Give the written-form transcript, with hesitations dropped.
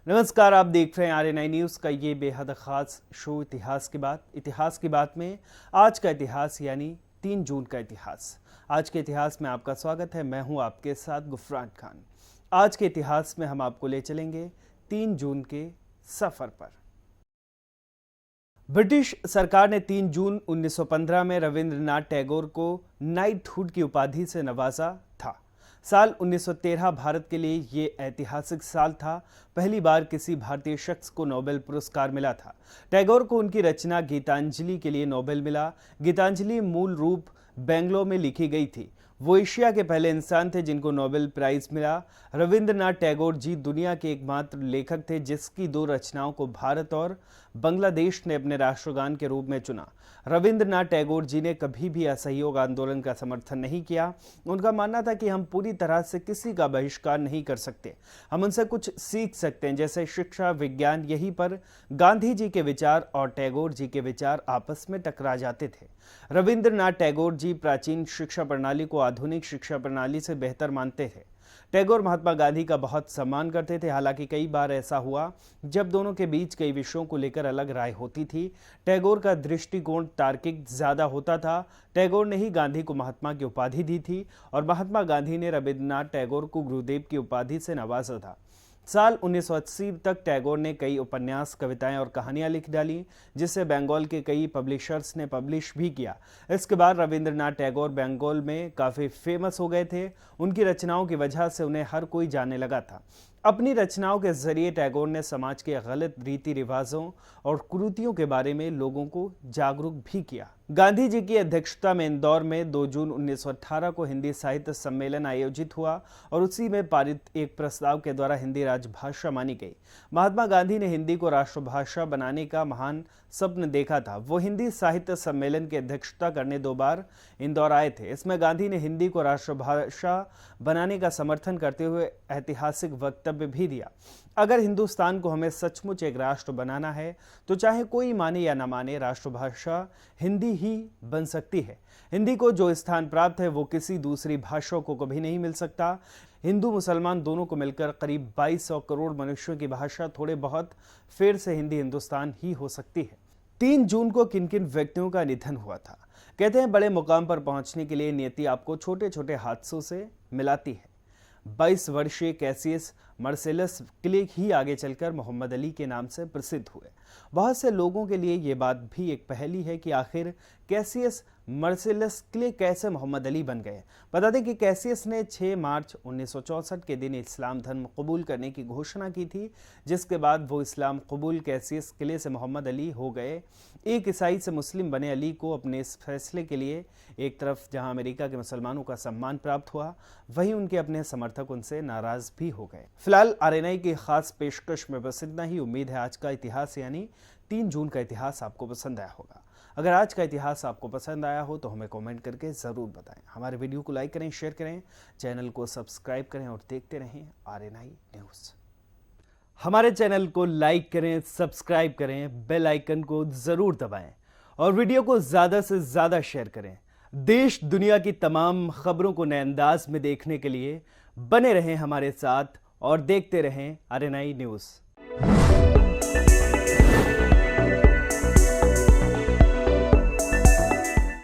नमस्कार, आप देख रहे हैं RNI न्यूज़ का ये बेहद ख़ास शो इतिहास की बात में आज का इतिहास यानी 3 जून का इतिहास। आज के इतिहास में आपका स्वागत है। मैं हूं आपके साथ गुफरान खान। आज के इतिहास में हम आपको ले चलेंगे 3 जून के सफ़र पर। ब्रिटिश सरकार ने 3 जून 1915 में रविंद्रनाथ टैगोर को नाइटहुड की उपाधि से नवाजा था। साल 1913 भारत के लिए ये ऐतिहासिक साल था। पहली बार किसी भारतीय शख्स को नोबेल पुरस्कार मिला था। टैगोर को उनकी रचना गीतांजलि के लिए नोबेल मिला। गीतांजलि मूल रूप बेंगलोर में लिखी गई थी। वो एशिया के पहले इंसान थे जिनको नोबेल प्राइज मिला। रविंद्रनाथ टैगोर जी दुनिया के एकमात्र लेखक थे जिसकी 2 रचनाओं को भारत और बांग्लादेश ने अपने राष्ट्रगान के रूप में चुना। रविंद्रनाथ टैगोर जी ने कभी भी असहयोग आंदोलन का समर्थन नहीं किया। उनका मानना था कि हम पूरी तरह से किसी का बहिष्कार नहीं कर सकते, हम उनसे कुछ सीख सकते हैं, जैसे शिक्षा, विज्ञान। यहीं पर गांधी जी के विचार और टैगोर जी के विचार आपस में टकरा जाते थे। रविंद्रनाथ टैगोर जी प्राचीन शिक्षा प्रणाली को आधुनिक शिक्षा प्रणाली से बेहतर मानते थे। टैगोर महात्मा गांधी का बहुत सम्मान करते थे। हालांकि कई बार ऐसा हुआ जब दोनों के बीच कई विषयों को लेकर अलग राय होती थी। टैगोर का दृष्टिकोण तार्किक ज्यादा होता था। टैगोर ने ही गांधी को महात्मा की उपाधि दी थी और महात्मा गांधी ने रविंद्रनाथ टैगोर को गुरुदेव की उपाधि से नवाजा था। साल 1980 तक टैगोर ने कई उपन्यास, कविताएं और कहानियां लिख डाली, जिसे बंगाल के कई पब्लिशर्स ने पब्लिश भी किया। इसके बाद रविंद्रनाथ टैगोर बंगाल में काफ़ी फेमस हो गए थे। उनकी रचनाओं की वजह से उन्हें हर कोई जानने लगा था। अपनी रचनाओं के जरिए टैगोर ने समाज के गलत रीति रिवाजों और कुरीतियों के बारे में लोगों को जागरूक भी किया। गांधी जी की अध्यक्षता में इंदौर में 2 जून 1918 को हिंदी साहित्य सम्मेलन आयोजित हुआ और उसी में पारित एक प्रस्ताव के द्वारा हिंदी राजभाषा मानी गई। महात्मा गांधी ने हिंदी को राष्ट्रभाषा बनाने का महान स्वप्न देखा था। वो हिंदी साहित्य सम्मेलन की अध्यक्षता करने 2 बार इंदौर आए थे। इसमें गांधी ने हिंदी को राष्ट्रभाषा बनाने का समर्थन करते हुए ऐतिहासिक वक्तव्य भी दिया। अगर हिंदुस्तान को हमें सचमुच एक राष्ट्र बनाना है तो चाहे कोई माने या ना माने, राष्ट्रभाषा हिंदी ही बन सकती है। हिंदी को जो स्थान प्राप्त है वो किसी दूसरी भाषा को कभी नहीं मिल सकता। हिंदू मुसलमान दोनों को मिलकर करीब 2200 करोड़ मनुष्यों की भाषा थोड़े बहुत फिर से हिंदी हिंदुस्तान ही हो सकती है। 3 जून को किन किन व्यक्तियों का निधन हुआ था? कहते हैं बड़े मुकाम पर पहुंचने के लिए नियति आपको छोटे छोटे हादसों से मिलाती है। 22 वर्षीय कैसियस मर्सेलस क्ले ही आगे चलकर मोहम्मद अली के नाम से प्रसिद्ध हुए। बहुत से लोगों के लिए ये बात भी एक पहेली है कि आखिर कैसियस मर्सेलस क्ले कैसे मोहम्मद अली बन गए। बता दें कि कैसियस ने 6 मार्च 1964 के दिन इस्लाम धर्म कबूल करने की घोषणा की थी, जिसके बाद वो इस्लाम कबूल कैसियस क्ले से मोहम्मद अली हो गए। एक ईसाई से मुस्लिम बने अली को अपने इस फैसले के लिए एक तरफ जहां अमेरिका के मुसलमानों का सम्मान प्राप्त हुआ, वहीं उनके अपने समर्थक उनसे नाराज भी हो गए। फिलहाल RNI की खास पेशकश में बस इतना ही। उम्मीद है आज का इतिहास यानी 3 जून का इतिहास आपको पसंद आया होगा। अगर आज का इतिहास आपको पसंद आया हो तो हमें कमेंट करके ज़रूर बताएं। हमारे वीडियो को लाइक करें, शेयर करें, चैनल को सब्सक्राइब करें और देखते रहें RNI न्यूज़। हमारे चैनल को लाइक करें, सब्सक्राइब करें, बेल आइकन को ज़रूर दबाएं और वीडियो को ज़्यादा से ज़्यादा शेयर करें। देश दुनिया की तमाम खबरों को नए अंदाज में देखने के लिए बने रहें हमारे साथ और देखते रहें RNI न्यूज़।